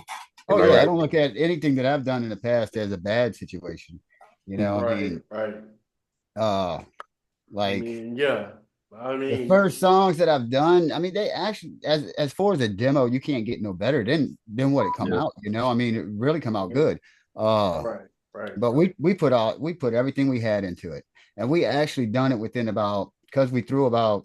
oh Am I yeah, I right? don't look at anything that I've done in the past as a bad situation. I Right. mean, Right. like I mean, yeah. I the mean, first songs that I've done, I mean, they actually, as far as a demo, you can't get no better than what it come Yeah. out. I mean, it really come out good. right. Right. But we put everything we had into it, and we actually done it within because we threw about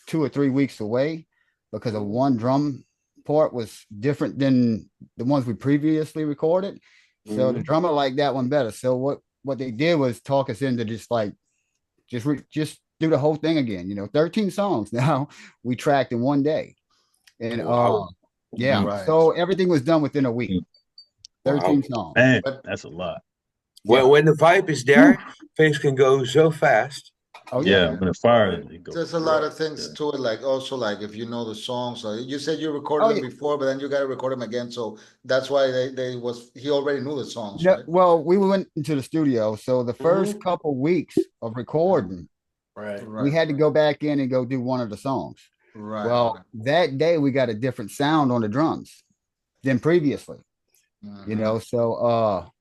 2 or 3 weeks away because of one drum part was different than the ones we previously recorded. So the drummer liked that one better. So what they did was talk us into just do the whole thing again. 13 songs now we tracked in one day, and Wow. yeah. Right. So everything was done within a week. 13 songs. Man, But- that's a lot. When the vibe is there, things can go so fast. Oh Yeah, yeah. when the fire it goes. There's a lot of things to it, like also like if you know the songs. You said you recorded Oh, them yeah. before, but then you gotta record them again. So that's why he already knew the songs, No, right? well, we went into the studio. So the first couple weeks of recording, Right. we had to go back in and go do one of the songs. Right. Well, that day we got a different sound on the drums than previously, Mhm. So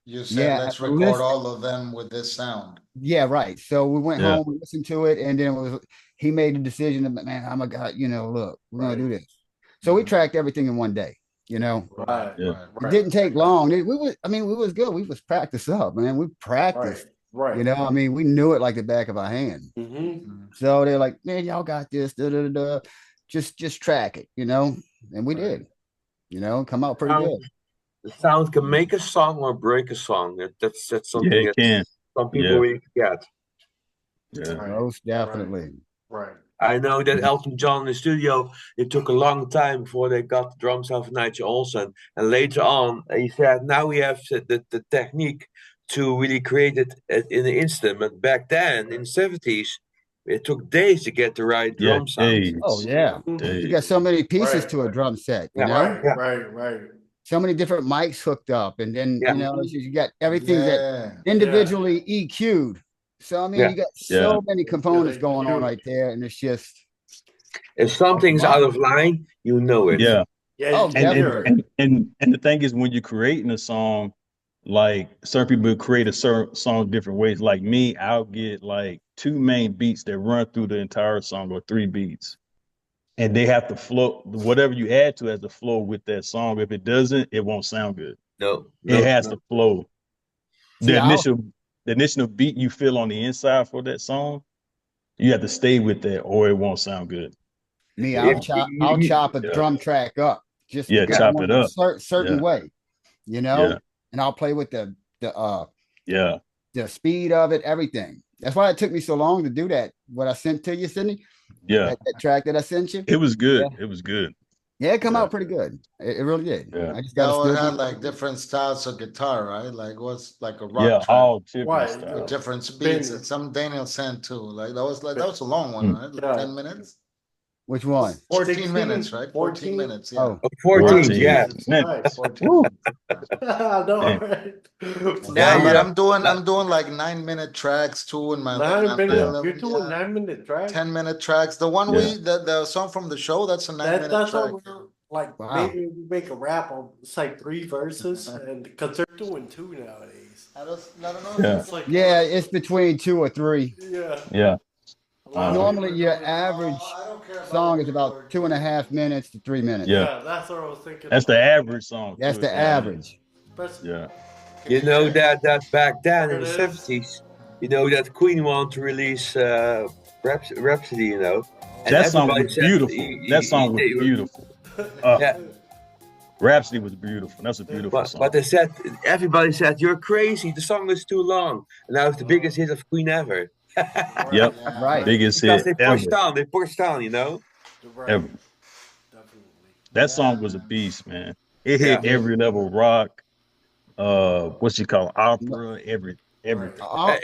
You said yeah, let's record listen- all of them with this sound. yeah, right. So we went Yeah. home, we listened to it, and then he made the decision that, man, I'm a guy, look, we're gonna do this. So we tracked everything in one day, Right. Yeah. It didn't take long. We was good. We was practiced up, man. We practiced, Right. I mean, we knew it like the back of our hand. Mm-hmm. So they're like, man, y'all got this, just track it, and we did, come out pretty good. The sound can make a song or break a song. That's something Yeah, it that can. some people Yeah. really forget. Yeah. Right. Most definitely. Right. I know that Elton John in the studio, it took a long time before they got the drums of Nigel Olsen. And later on, he said, now we have the technique to really create it in an instant. But back then, in the 70s, it took days to get the right Yeah. drum sound. Days. Oh yeah, Days. you got so many pieces Right. to a drum set, Yeah. Right. Yeah. Right. so many different mics hooked up, and then Yeah. you got everything that Yeah. individually EQ'd. So I mean, Yeah. you got so Yeah. many components Yeah, going on huge. right there, and it's just If something's out of line, you know it. Yeah. Yeah. Oh, you can hear it. And the thing is, when you're creating a song, like certain people create a certain song different ways. Like me, I'll get like 2 main beats that run through the entire song, or 3 beats, and they have to flow. Whatever you add to has to flow with that song. If it doesn't, it won't sound good. No. It has to flow. See, The initial beat you feel on the inside for that song, you have to stay with that, or it won't sound good. me. Yeah. I'll chop a Yeah. drum track up just Yeah, because chop I want it up. certain Yeah. way, Yeah. and I'll play with the Yeah. speed of it, everything. That's why it took me so long to do that. What I sent to you, Sydney, Yeah, that track that I sent you. it was good. Yeah. It was good. Yeah, it come Yeah. out pretty good. It really did. Yeah. I just That got one to had still. like different styles of guitar, right? Like what's like a rock Yeah, track all different Why? with styles. different speeds. Been- And some Daniel sent too. Like that was a long one, Mm. right? Like Yeah. 10 minutes. Which one? 14 16, minutes, right? 14 14? minutes. Yeah. Oh, 14, yeah. Jesus minutes. Christ. 14 Woo. minutes. I know, Man. right? Yeah, but yeah. I'm doing like 9 minute tracks too in my 9 minutes. You're yeah, doing 9 minute track. 10 minute tracks. The one Yeah. the song from the show, that's a 9 minute That's track. what we're like. Wow. Maybe we make a rap on. It's like 3 verses, and because they're doing 2 nowadays. I don't know. Yeah. It's like yeah, it's between 2 or 3. yeah. Yeah. Normally, your average I don't care about song the is about word. 2.5 minutes to 3 minutes. Yeah. That's what I was thinking. That's the average song. That's too. the average. Especially- Yeah. You know that back then in the It is. 70s, you know that Queen wanted to release Rhapsody, you know. And That song everybody was said beautiful. That song was they were- beautiful. Yeah. Rhapsody was beautiful. That's a beautiful But, song. but they said, everybody said, you're crazy, the song is too long. And that was the biggest hit of Queen ever. Yep. Yeah. Right. Biggest Because hit they ever. pushed on, you know. Right. Ever. Definitely. That song was a beast, man. It hit Yeah. every level rock, what you call opera, everything. All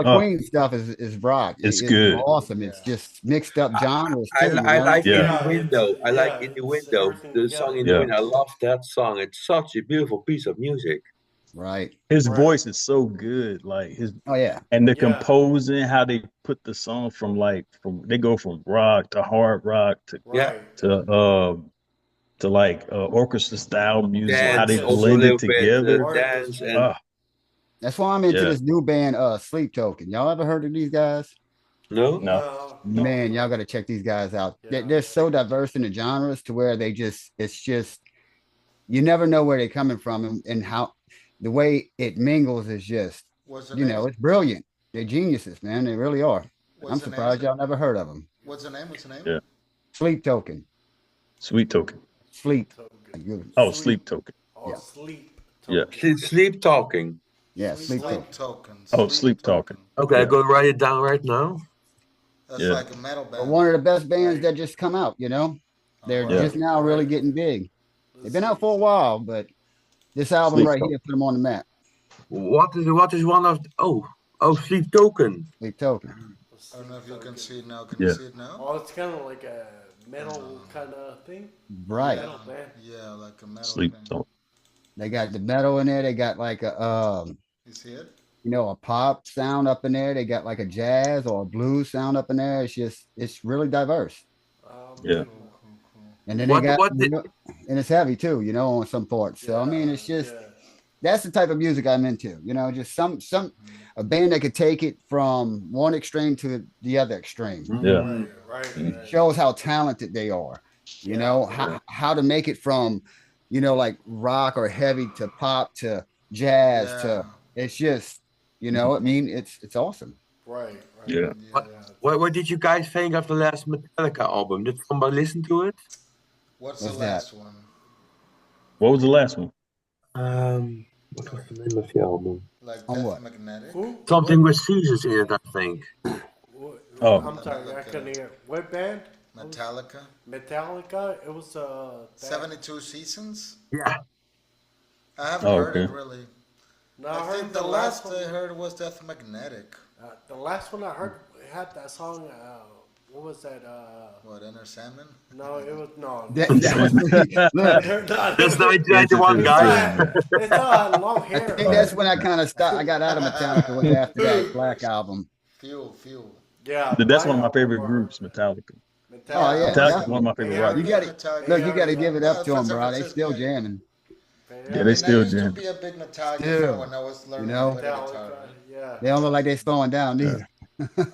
the Queen stuff is rock. It's good. Awesome. It's just mixed up genres. I too, you like know? Yeah. In the Window. I like Yeah, In the it's Window. everything The song In together. the Window. I love that song. It's such a beautiful piece of music. Right. His Right. voice is so good. Like his Oh yeah. and the Yeah. composing, how they put the song from they go from rock to hard rock Yeah. Right. to like orchestra style music, how they Dance, also a blend little it bit, together. dance and Ah, That's why I'm into Yeah. this new band, Sleep Token. Y'all ever heard of these guys? no. no. Man, y'all got to check these guys out. Yeah. They're so diverse in the genres to where it's just, you never know where they're coming from and how the way it mingles is just, What's the you name? know, it's brilliant. They're geniuses, man. They really are. What's I'm the name? surprised y'all never heard of them. What's the name? What's the name? Yeah. Sleep Token. Sweet token. Sleep. Oh, sleep token. Oh, Yeah. sleep. Yeah. Sleep talking. Yeah, Sleep Token. Sleep Token. Oh, Sleep Token. Okay, Yeah. I'm gonna write it down right now. That's Yeah. like a metal But band. one of the best bands that just come out, you know? They're Yeah. just now really getting big. They've been out for a while, but this album Sleep right Token. here put them on the map. What is one of Sleep Token? Sleep Token. I don't know if you can see it now. Can Yeah. you see it now? Oh, it's kind of like a metal kind of thing. Right. Metal band. Yeah, like a metal Sleep band. token. They got the metal in there. They got like a You see it? you know, a pop sound up in there. They got like a jazz or a blues sound up in there. It's really diverse. Yeah. And then What- they got what you the- know, and it's heavy too, you know, on some parts. So I mean, it's just Yeah. that's the type of music I'm into. You know, just some a band that could take it from one extreme to the other extreme. Yeah. Right. Shows how talented they are. You know, how to make it from, you know, like rock or heavy to pop to jazz to it's just, you know, I mean, it's awesome. Right. Yeah. What did you guys think of the last Metallica album? Did somebody listen to it? What's What's the that? last one? What was the last one? What was the name of the album? Like On Death what? Magnetic? Who? Something with Caesars in it, I think. Oh. I'm sorry, I couldn't hear. What band? Metallica? Metallica. It was 72 Seasons? Yeah. I haven't Oh, heard it okay. really. No, I I heard think the last I one. heard was Death Magnetic. The last one I heard had that song. What was that? What, Enter Sandman? No, it was no. That was look, They're not- That's 1991, It's guys. not- It's long I hair. think that's when I kind of stopped. I got out of Metallica was after that Black album. Fuel. Yeah, That's one of my Black favorite Album. groups, Metallica. Oh, yeah. Metallica's one of my favorite Yeah. rock You groups. got to look. You got to give it up to them, bro. They still jamming. Yeah, they still I used to jam. be a big Metallica Still. fan when I was learning know? to play the guitar. Yeah. They don't look like they're slowing down neither. Well, Nah, they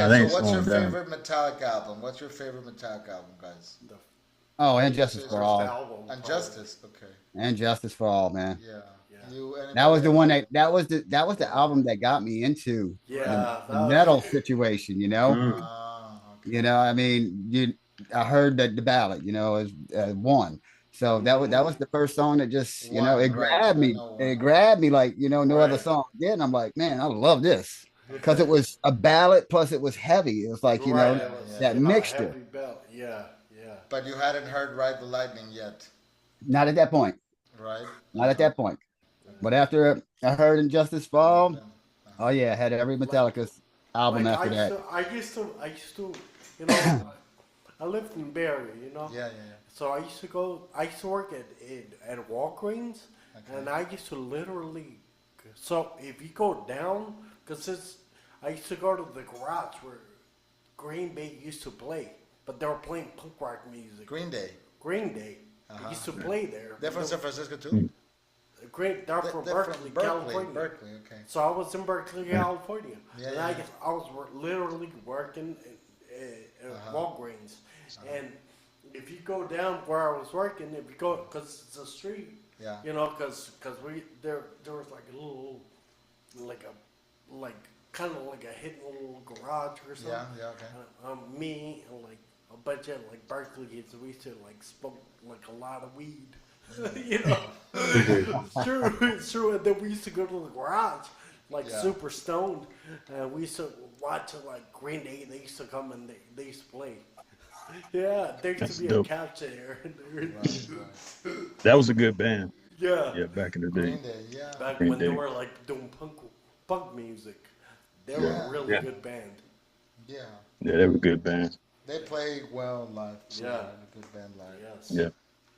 okay, ain't so what's your slowing down. favorite Metallica album? What's your favorite Metallica album, guys? Oh, and Justice for All. Album, And Justice, okay. And Justice for All, man. Yeah. Yeah. You, That was the one that was the album that got me into Yeah. the metal situation. You know, Okay. you know. I mean, I heard that the ballad, you know, is one. So that was the first song that just, you know, it One, right, grabbed I me. know It one. grabbed me like, you know, no other Right. song did. And I'm like, man, I love this. because it was a ballad plus it was heavy. It was like, you know, Right, it was, that you know, mixture. heavy belt. Yeah, yeah. But you hadn't heard Ride the Lightning yet, Not at that point. right? Not at that point. But after I heard Injustice Fall, oh yeah, I had every Metallica album Like after that. I used to, you know, I lived in Bay Area, you know. Yeah. So I used to work at Walgreens, and I used to literally, so if you go down, because I used to go to the garage where Green Day used to play, but they were playing punk rock music. Green Day. Green Day used to play there. They're from San Francisco too? They're from They're Berkeley, California. Berkeley, okay. So I was in Berkeley, California, Yeah, and yeah. I was literally working at Walgreens. And if you go down where I was working, if you go, because it's a street, Yeah. you know, because there was like a little, like kind of like a hidden little garage or something. Yeah, okay. Me and like a bunch of like Berkeley kids, we used to like smoke like a lot of weed. You know, it's true. And then we used to go to the garage, like Yeah. super stoned, and we used to watch like Green Day. They used to come and they used to play. Yeah, there used That's to be dope. a couch there. That was a good band. Yeah, Yeah, back in the day. Green Day, yeah. back Green when they Day. were like doing punk music, they were Yeah. a really Yeah. good band. Yeah. Yeah, they were good bands. They play well live. So Yeah. they're a good band live. Yes. Yeah.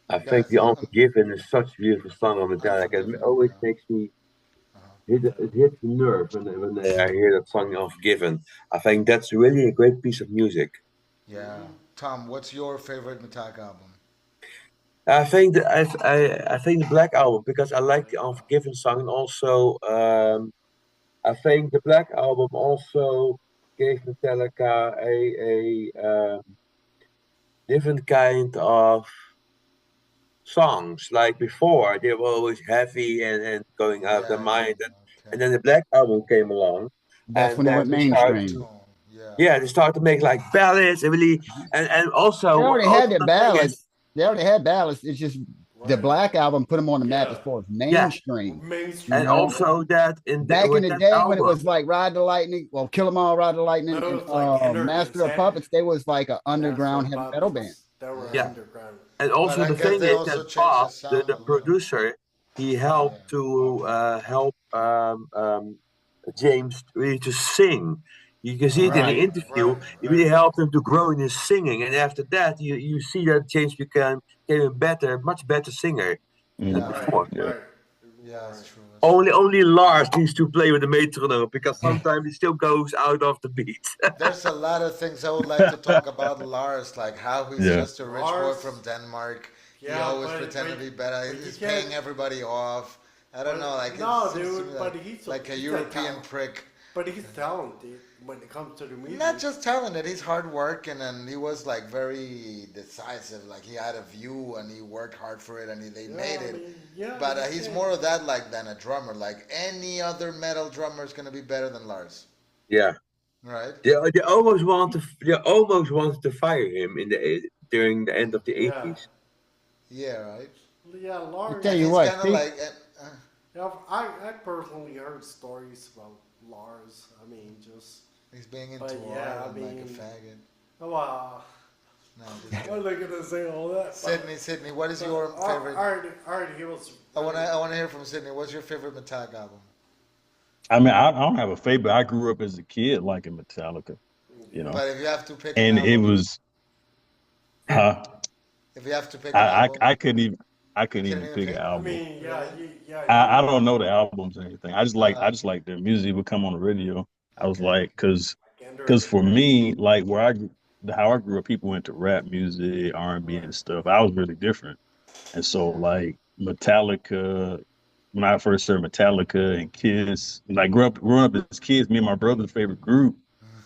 I think The Unforgiven is such a beautiful song on Metallica. It Unforgiven, always yeah. makes me it hits the nerve when I hear that song Unforgiven. I think that's really a great piece of music. Yeah. Tom, what's your favorite Metallica album? I think I think the Black Album because I like the Unforgiven song and also I think the Black Album also gave Metallica a different kind of songs. Like before, they were always heavy and going out of their mind, and then the Black Album came along, That's and when it then went they started mainstream. to Yeah. they started to make like ballads and really and also They already had their the thing is- ballads. They already had ballads. It's just the Black Album put them on the map Yeah. as far as mainstream. Mainstream. and know, also that Back in with the that day when it album- was like Ride the Lightning, well, Kill 'Em All, Ride the Lightning, No, it and was like Master of Puppets, they was like an underground heavy metal band. They were Yeah. underground. And also But I the guess thing they is also that changed Bob, the sound a the little. producer, he helped to help James really to sing. You can see it in the Right. interview. It really helped him to grow in his singing. And after that, you see that James became a much better singer than Mhm. before. Yeah. Yeah, it's true. Only Lars needs to play with the metronome because sometimes he still goes out of the beat. There's a lot of things I would like to talk about Lars, like how he's Yeah. just a rich boy Lars- from Denmark. He Yeah, always but- pretended to be better. but He's you can't- paying everybody off. I don't know, like No, it seems to dude, me but like, he's like a he's European talent. prick. But he's talented when it comes to the music. Not just talented, he's hard working and he was like very decisive. Like he had a view and he worked hard for it and they made it. But he's more of that like than a drummer. Like any other metal drummer is gonna be better than Lars, Yeah. right? They almost wanted to fire him during the end of the Yeah. 80s. Yeah, right. Yeah, Lars. I tell you He's what, kind of he- like Yeah, I personally heard stories about Lars. I mean, just he's being into But art yeah, I and like a mean- faggot. wow. No, I'm just I'm not gonna say all that. Sydney, what is your favorite? Already, he was. I wanna hear from Sydney. What's your favorite Metallica album? I mean, I don't have a favorite. I grew up as a kid liking Metallica, you know, But if you have to pick, and an it album, was, huh? if you have to pick, an I album, I couldn't even Couldn't pick even an pick? I album. mean, yeah. I don't know the albums or anything. I just like their music would come on the radio. I was like, because for me, like how I grew up, people went to rap music, R&B and stuff. I was really different, and so like Metallica. When I first heard Metallica and Kiss, like growing up as kids, me and my brother's favorite group.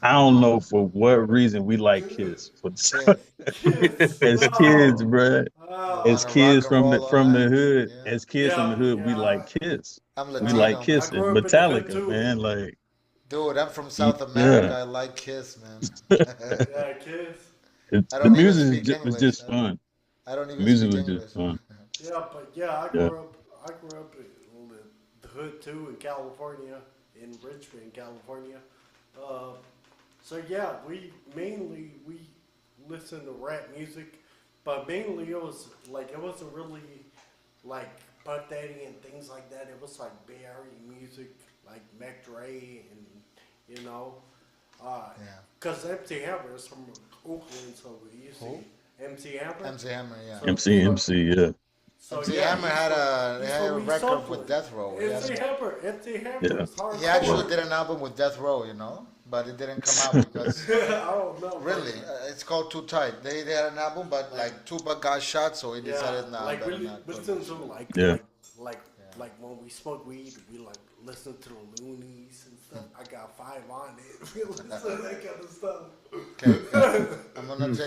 I don't know for what reason we like Kiss. Kiss. As kids, bruh. Oh, As Wanna kids rock and roll all from the night. hood, Yeah. as kids from the hood, we Yeah. like Kiss. I'm We Latino. like Kiss I and grew up in the hood, Metallica, too. man. Like, Dude, I'm from South Yeah. America. I like Kiss, man. Yeah, Kiss. the I don't even music speak was English, just huh? fun. I don't The even music speak was English. just fun. Yeah, but yeah, I grew up in the hood too in California, in Richmond, California. So yeah, we listen to rap music, but mainly it was like it wasn't really like Puff Daddy and things like that. It was like Bay Area music, like Mac Dre and you know, Yeah. cause MC Hammer is from Oakland, so you Who? see MC Hammer. MC Hammer, yeah. So- MC, yeah. So MC yeah, Hammer he's had from- they he's had a from East record Oakland. with Death Row. He, MC had Hammer Yeah. is hardcore. he actually did an album with Death Row, you know, but it didn't come out because I don't know. really, it's called Too Tight. They had an album, but like Tupac got shot, so he Yeah, decided now. like better really not listen publish to it. like Yeah. like when we smoke weed, we like listen to the Loonies and stuff. I got 5 on it. We listen to that kind of stuff. Okay, I'm gonna take.